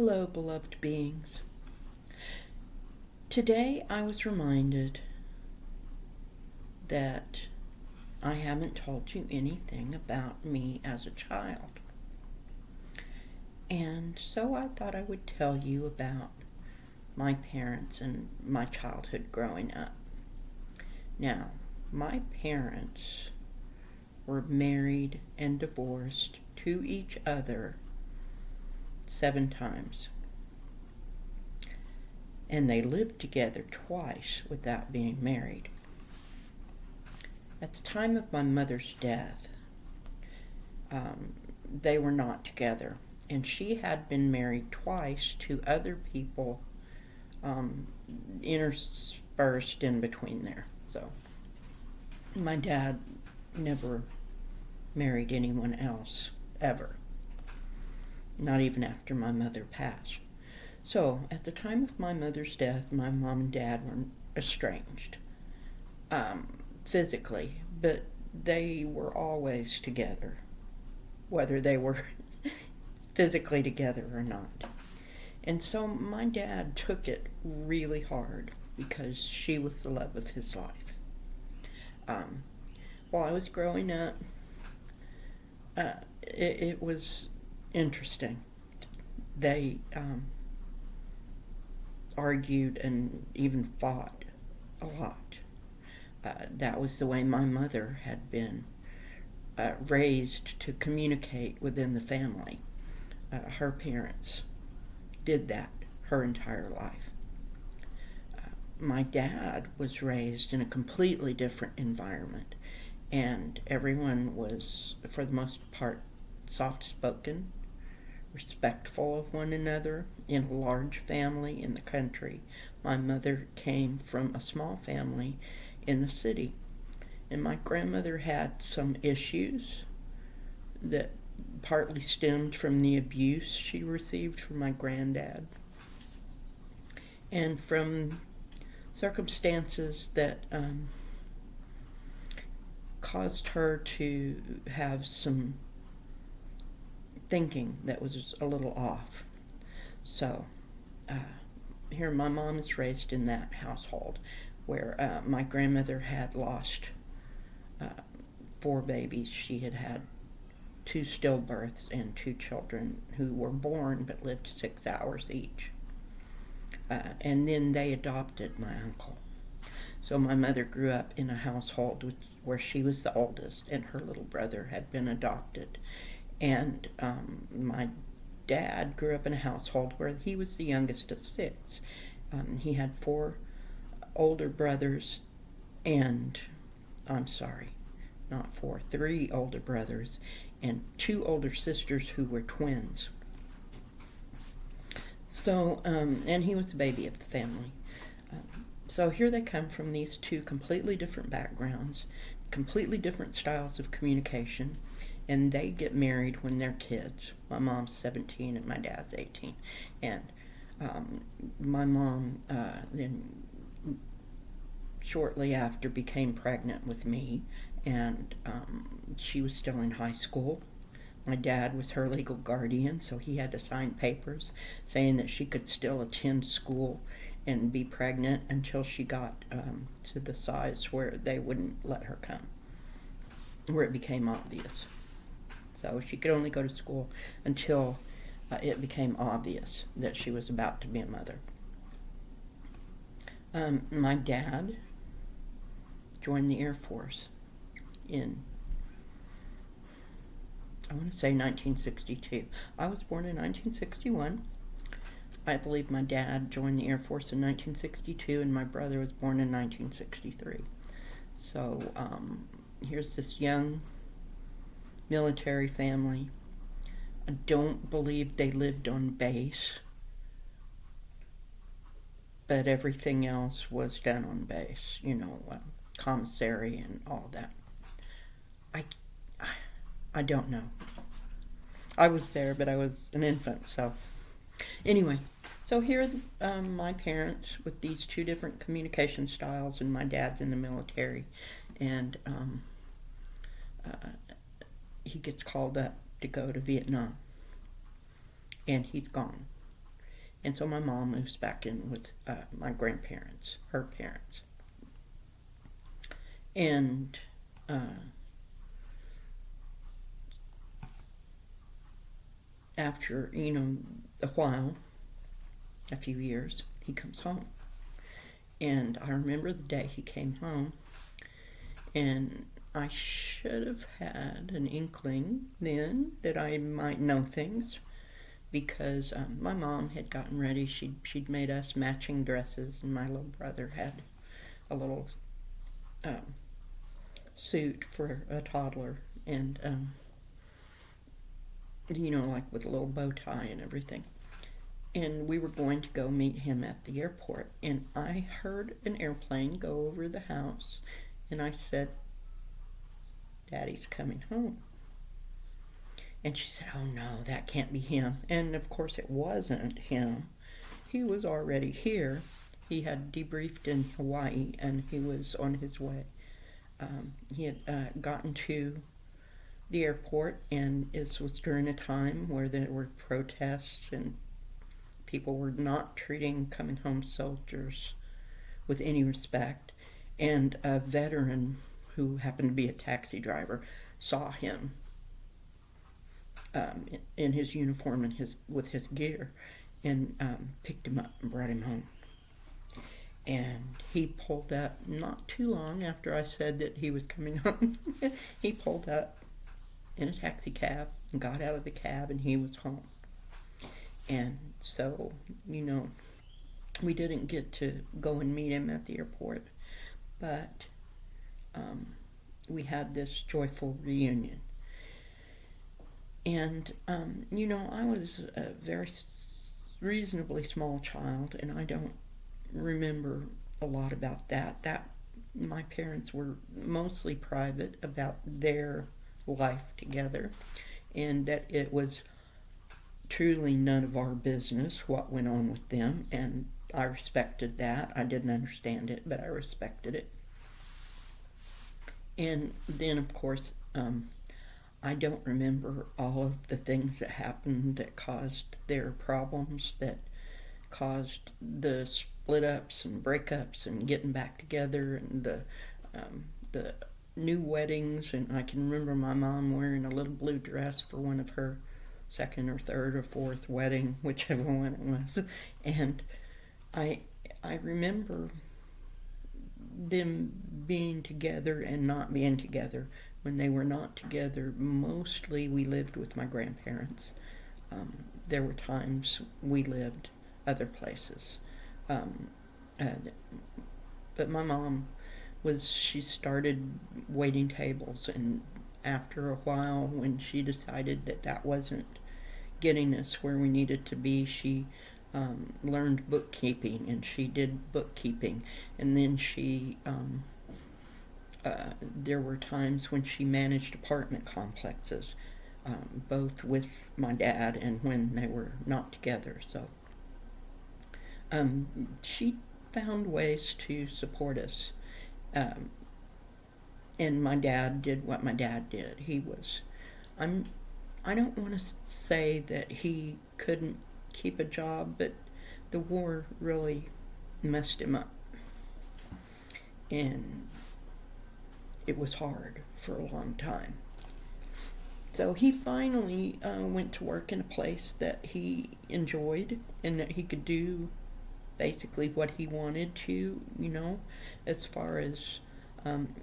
Hello, beloved beings. Today I was reminded that I haven't told you anything about me as a child. And so I thought I would tell you about my parents and my childhood growing up. Now, my parents were married and divorced to each other 7 times. And they lived together twice without being married. At the time of my mother's death, they were not together, and she had been married twice to other people interspersed in between there. So my dad never married anyone else, ever. Not even after my mother passed. So, at the time of my mother's death, my mom and dad were estranged, physically, but they were always together, whether they were physically together or not. And so my dad took it really hard because she was the love of his life. While I was growing up, it was interesting. They argued and even fought a lot. That was the way my mother had been raised to communicate within the family. Her parents did that her entire life. My dad was raised in a completely different environment, and everyone was, for the most part, soft-spoken, respectful of one another in a large family in the country. My mother came from a small family in the city, and my grandmother had some issues that partly stemmed from the abuse she received from my granddad and from circumstances that caused her to have some thinking that was a little off. So, here my mom is raised in that household where my grandmother had lost 4 babies. She had had 2 stillbirths and 2 children who were born but lived 6 hours each. And then they adopted my uncle. So my mother grew up in a household where she was the oldest and her little brother had been adopted. And my dad grew up in a household where he was the youngest of 6. He had 4 older brothers and, I'm sorry, not 4, 3 older brothers and 2 older sisters who were twins. So, and he was the baby of the family. So here they come from these 2 completely different backgrounds, completely different styles of communication, and they get married when they're kids. My mom's 17 and my dad's 18. And my mom then shortly after became pregnant with me, and she was still in high school. My dad was her legal guardian, so he had to sign papers saying that she could still attend school and be pregnant until she got to the size where they wouldn't let her come, where it became obvious. So she could only go to school until it became obvious that she was about to be a mother. My dad joined the Air Force in, I want to say 1962. I was born in 1961. I believe my dad joined the Air Force in 1962, and my brother was born in 1963. So here's this young military family. I don't believe they lived on base, but everything else was done on base, commissary and all that. I don't know. I was there, but I was an infant, so anyway. So here are my parents with these 2 different communication styles, and my dad's in the military, and he gets called up to go to Vietnam, and he's gone. And so my mom moves back in with my grandparents, her parents. And after, a while, a few years, he comes home. And I remember the day he came home, and I should have had an inkling then that I might know things, because my mom had gotten ready. She'd made us matching dresses, and my little brother had a little suit for a toddler, and like with a little bow tie and everything. And we were going to go meet him at the airport, and I heard an airplane go over the house, and I said, "Daddy's coming home." And she said, "Oh no, that can't be him." And of course it wasn't him. He was already here. He had debriefed in Hawaii, and he was on his way. He had gotten to the airport, and this was during a time where there were protests, and people were not treating coming home soldiers with any respect. And a veteran who happened to be a taxi driver saw him in his uniform and with his gear, and picked him up and brought him home. And he pulled up not too long after I said that he was coming home. He pulled up in a taxi cab and got out of the cab, and he was home. And so, we didn't get to go and meet him at the airport, but we had this joyful reunion. And, I was a very reasonably small child, and I don't remember a lot about that. My parents were mostly private about their life together, and that it was truly none of our business what went on with them, and I respected that. I didn't understand it, but I respected it. And then, of course, I don't remember all of the things that happened that caused their problems, that caused the split ups and breakups and getting back together, and the new weddings. And I can remember my mom wearing a little blue dress for one of her second or third or fourth wedding, whichever one it was. And I remember them being together and not being together. When they were not together, mostly we lived with my grandparents. There were times we lived other places. But my mom she started waiting tables, and after a while, when she decided that wasn't getting us where we needed to be, she learned bookkeeping, and she did bookkeeping. And then there were times when she managed apartment complexes, both with my dad and when they were not together. So she found ways to support us. And my dad did what my dad did. I don't want to say that he couldn't keep a job, but the war really messed him up. And it was hard for a long time. So he finally went to work in a place that he enjoyed, and that he could do basically what he wanted to, as far as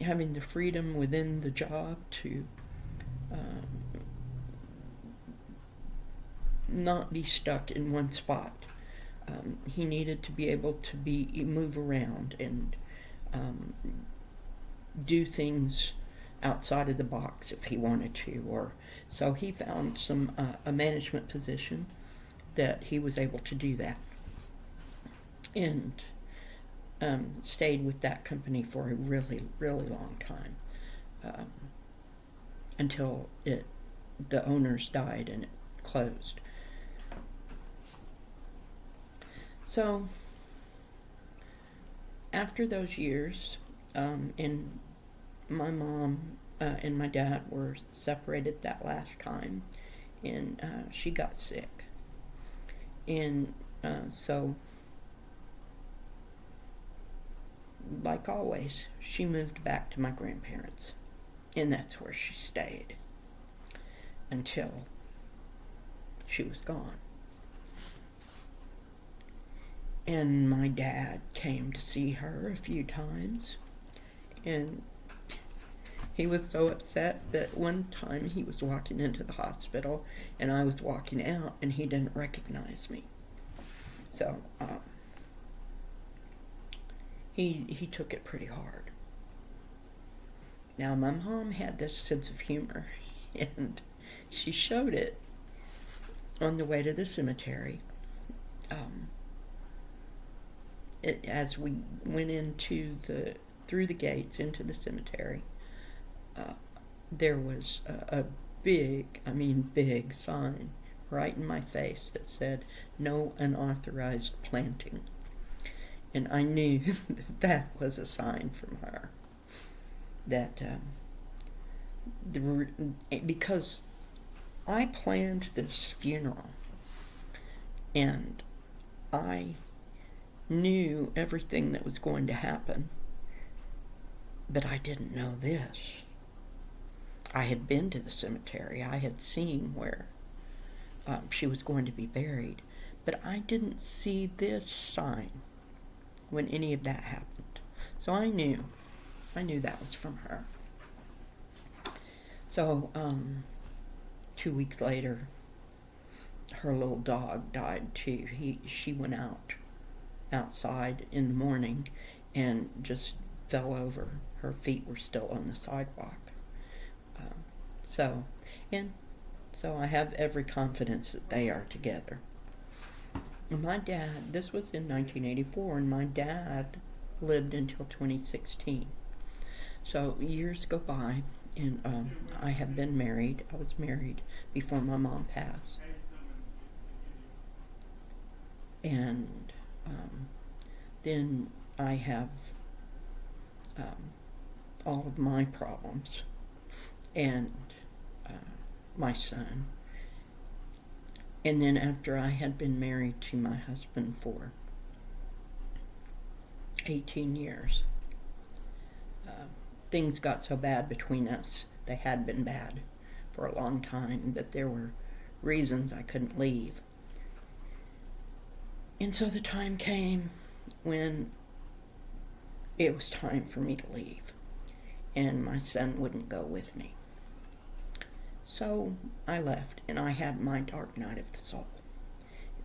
having the freedom within the job to not be stuck in one spot. He needed to be able to move around and do things outside of the box if he wanted to, so he found a management position that he was able to do that, and stayed with that company for a really, really long time, until the owners died and it closed. So after those years, and my mom and my dad were separated that last time, and she got sick. And So, like always, she moved back to my grandparents, and that's where she stayed until she was gone. And my dad came to see her a few times, and he was so upset that one time he was walking into the hospital and I was walking out and he didn't recognize me. So he took it pretty hard. Now, my mom had this sense of humor, and she showed it on the way to the cemetery. As we went through the gates into the cemetery, there was a big sign right in my face that said, "No unauthorized planting." And I knew that was a sign from her. That because I planned this funeral, and I knew everything that was going to happen, but I didn't know this. I had been to the cemetery. I had seen where she was going to be buried, but I didn't see this sign when any of that happened. So I knew that was from her. So 2 weeks later, her little dog died too. She went outside in the morning and just fell over. Her feet were still on the sidewalk. So I have every confidence that they are together. My dad, this was in 1984, and my dad lived until 2016. So years go by, and I have been married. I was married before my mom passed. And then I have all of my problems, and my son. And then after I had been married to my husband for 18 years, things got so bad between us. They had been bad for a long time, but there were reasons I couldn't leave. And so the time came when it was time for me to leave, and my son wouldn't go with me. So I left, and I had my dark night of the soul.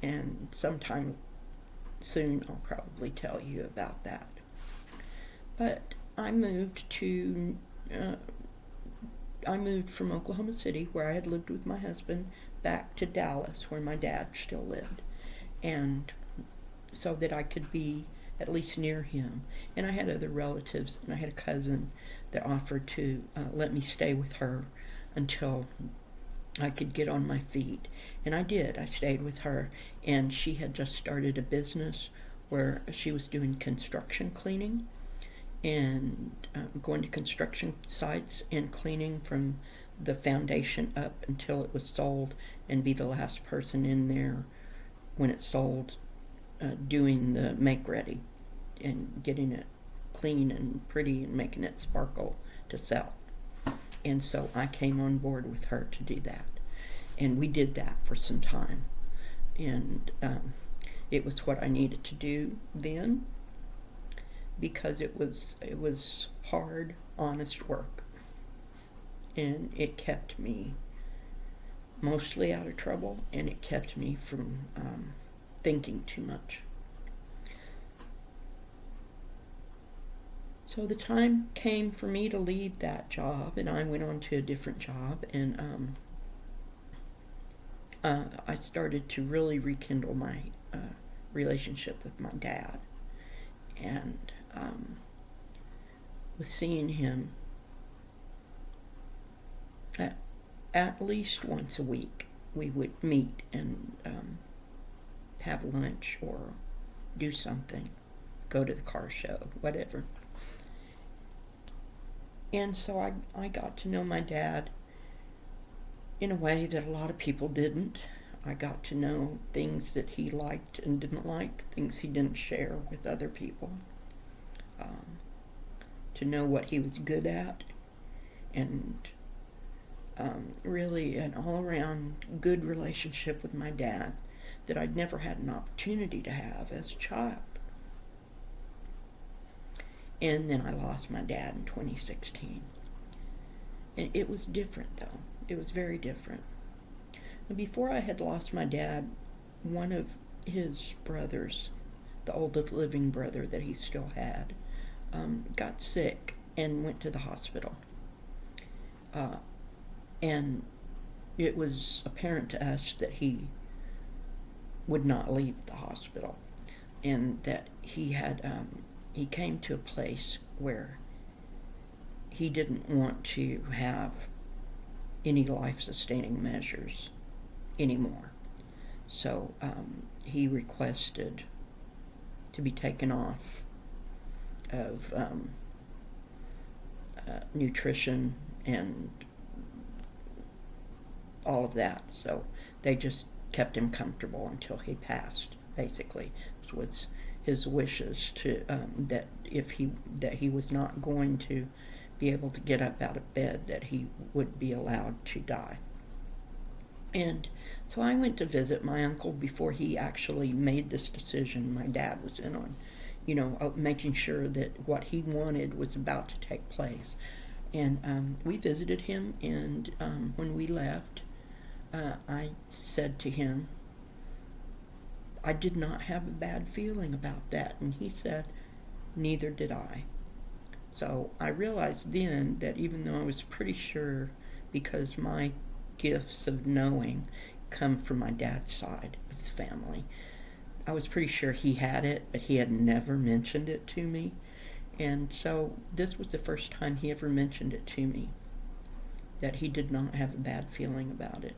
And sometime soon I'll probably tell you about that. But I moved from Oklahoma City, where I had lived with my husband, back to Dallas, where my dad still lived, and so that I could be at least near him. And I had other relatives, and I had a cousin that offered to let me stay with her until I could get on my feet. And I did. I stayed with her, and she had just started a business where she was doing construction cleaning, and going to construction sites and cleaning from the foundation up until it was sold, and be the last person in there when it's sold, doing the make ready and getting it clean and pretty and making it sparkle to sell. And so I came on board with her to do that. And we did that for some time. And it was what I needed to do then, because it was hard, honest work. And it kept me mostly out of trouble, and it kept me from thinking too much. So the time came for me to leave that job, and I went on to a different job, and I started to really rekindle my relationship with my dad, and was seeing him at least once a week. We would meet and have lunch or do something, go to the car show, whatever. And so I got to know my dad in a way that a lot of people didn't. I got to know things that he liked and didn't like, things he didn't share with other people, to know what he was good at, and really an all-around good relationship with my dad that I'd never had an opportunity to have as a child. And then I lost my dad in 2016. And it was different, though. It was very different. Before I had lost my dad, one of his brothers, the oldest living brother that he still had, got sick and went to the hospital. And it was apparent to us that he would not leave the hospital, and that he came to a place where he didn't want to have any life-sustaining measures anymore. So he requested to be taken off of nutrition and all of that. So they just kept him comfortable until he passed, basically. It was his wishes to that he was not going to be able to get up out of bed, that he would be allowed to die. And so I went to visit my uncle before he actually made this decision my dad was in on, making sure that what he wanted was about to take place. And we visited him, and when we left, I said to him, I did not have a bad feeling about that. And he said, neither did I. So I realized then that even though I was pretty sure, because my gifts of knowing come from my dad's side of the family, I was pretty sure he had it, but he had never mentioned it to me. And so this was the first time he ever mentioned it to me, that he did not have a bad feeling about it.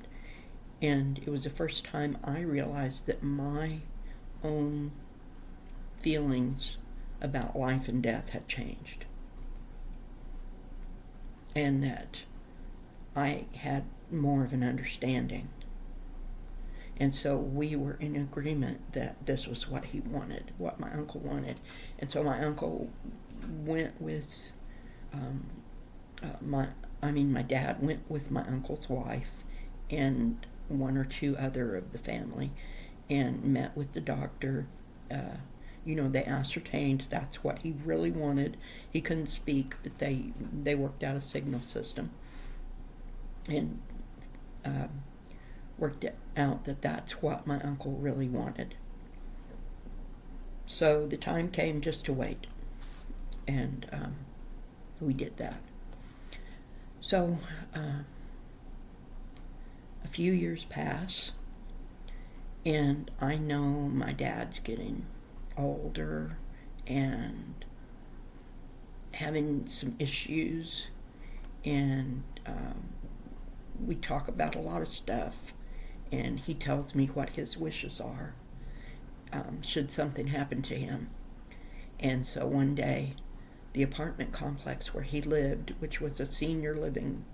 And it was the first time I realized that my own feelings about life and death had changed, and that I had more of an understanding. And so we were in agreement that this was what he wanted, what my uncle wanted. And so my uncle went with my dad went with my uncle's wife and one or two other of the family and met with the doctor. They ascertained that's what he really wanted. He couldn't speak, but they worked out a signal system and worked it out that that's what my uncle really wanted. So the time came just to wait, and we did that. So a few years pass, and I know my dad's getting older and having some issues, and we talk about a lot of stuff, and he tells me what his wishes are should something happen to him. And so one day, the apartment complex where he lived, which was a senior living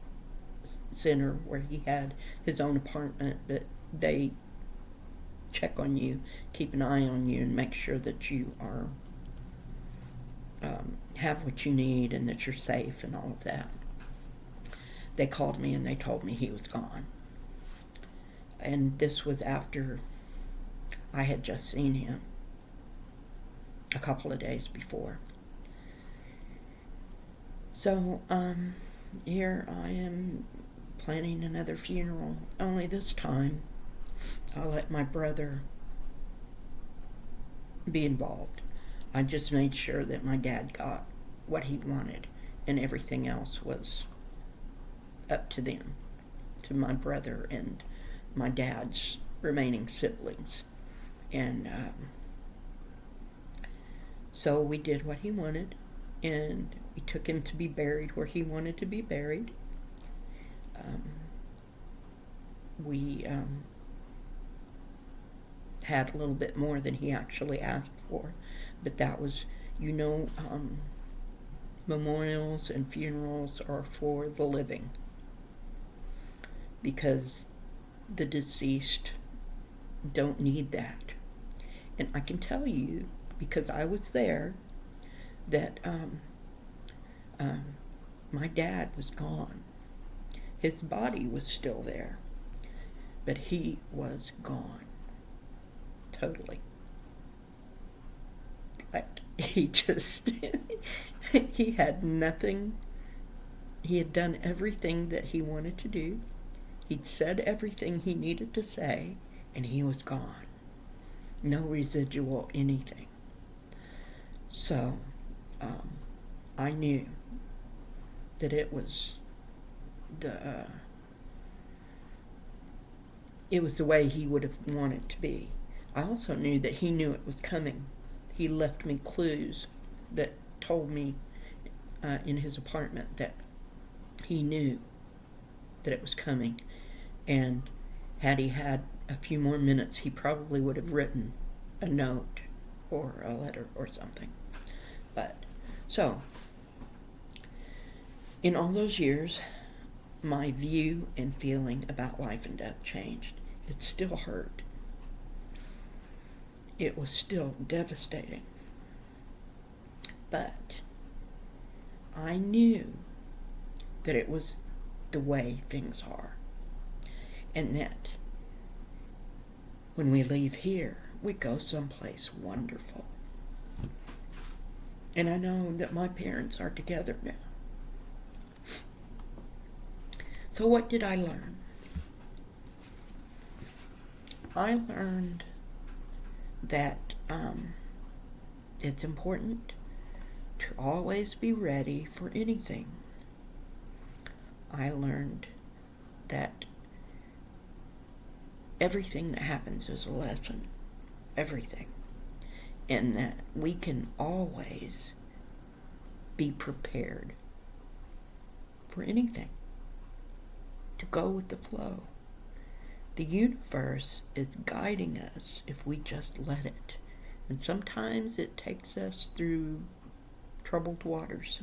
center where he had his own apartment, but they check on you, keep an eye on you, and make sure that you are have what you need and that you're safe and all of that. They called me and they told me he was gone. And this was after I had just seen him a couple of days before. So here I am planning another funeral, only this time I'll let my brother be involved. I just made sure that my dad got what he wanted, and everything else was up to them, to my brother and my dad's remaining siblings. And so we did what he wanted, and we took him to be buried where he wanted to be buried. We had a little bit more than he actually asked for, but that was, memorials and funerals are for the living, because the deceased don't need that. And I can tell you, because I was there, that my dad was gone. His body was still there, but he was gone. Totally. Like, he just, he had nothing. He had done everything that he wanted to do. He'd said everything he needed to say, and he was gone. No residual anything. So, I knew that it was the way he would have wanted to be. I also knew that he knew it was coming. He left me clues that told me in his apartment that he knew that it was coming. And had he had a few more minutes, he probably would have written a note or a letter or something. But, so, in all those years, my view and feeling about life and death changed. It still hurt. It was still devastating. But I knew that it was the way things are. And that when we leave here, we go someplace wonderful. And I know that my parents are together now. So what did I learn? I learned that it's important to always be ready for anything. I learned that everything that happens is a lesson. Everything. And that we can always be prepared for anything. To go with the flow. The universe is guiding us if we just let it. And sometimes it takes us through troubled waters.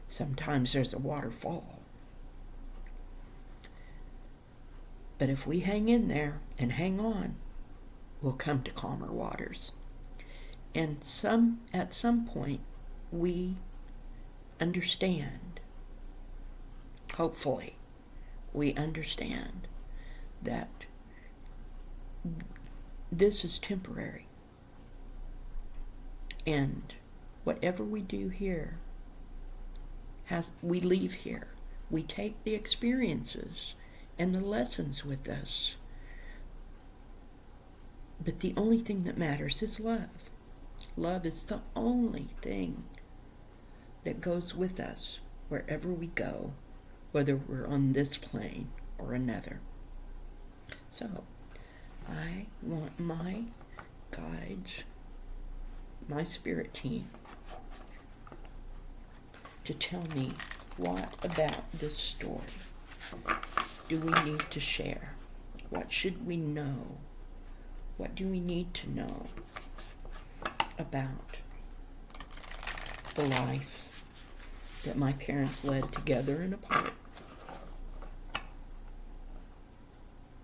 Sometimes there's a waterfall. But if we hang in there and hang on, we'll come to calmer waters. And at some point, we understand, hopefully, we understand that this is temporary. And whatever we do here, we leave here. We take the experiences and the lessons with us. But the only thing that matters is love. Love is the only thing that goes with us wherever we go, whether we're on this plane or another. So, I want my guides, my spirit team, to tell me what about this story do we need to share? What should we know? What do we need to know about the life that my parents led together and apart?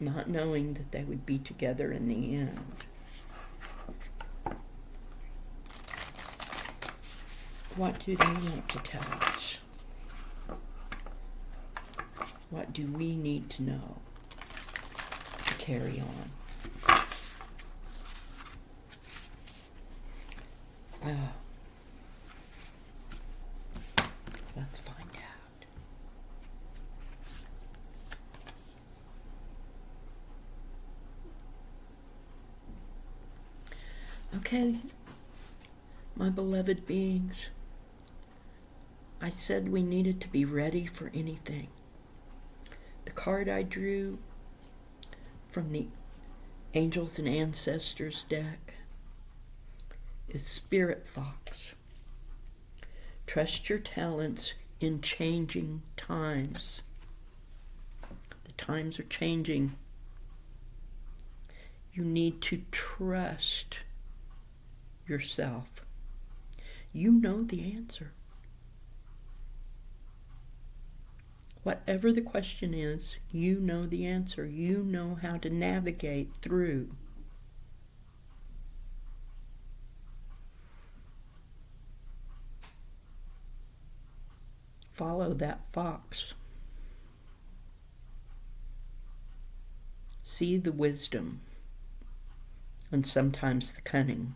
Not knowing that they would be together in the end. What do they want to tell us? What do we need to know to carry on? Let's find out. Okay, my beloved beings, I said we needed to be ready for anything. The card I drew from the Angels and Ancestors deck is Spirit Fox. Trust your talents in changing times. The times are changing. You need to trust yourself. You know the answer. Whatever the question is, you know the answer. You know how to navigate through. Follow that fox. See the wisdom and sometimes the cunning.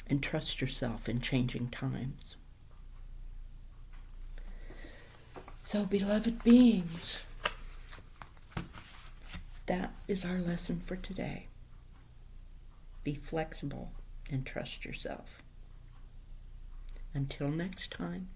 And trust yourself in changing times. So, beloved beings, that is our lesson for today. Be flexible and trust yourself. Until next time.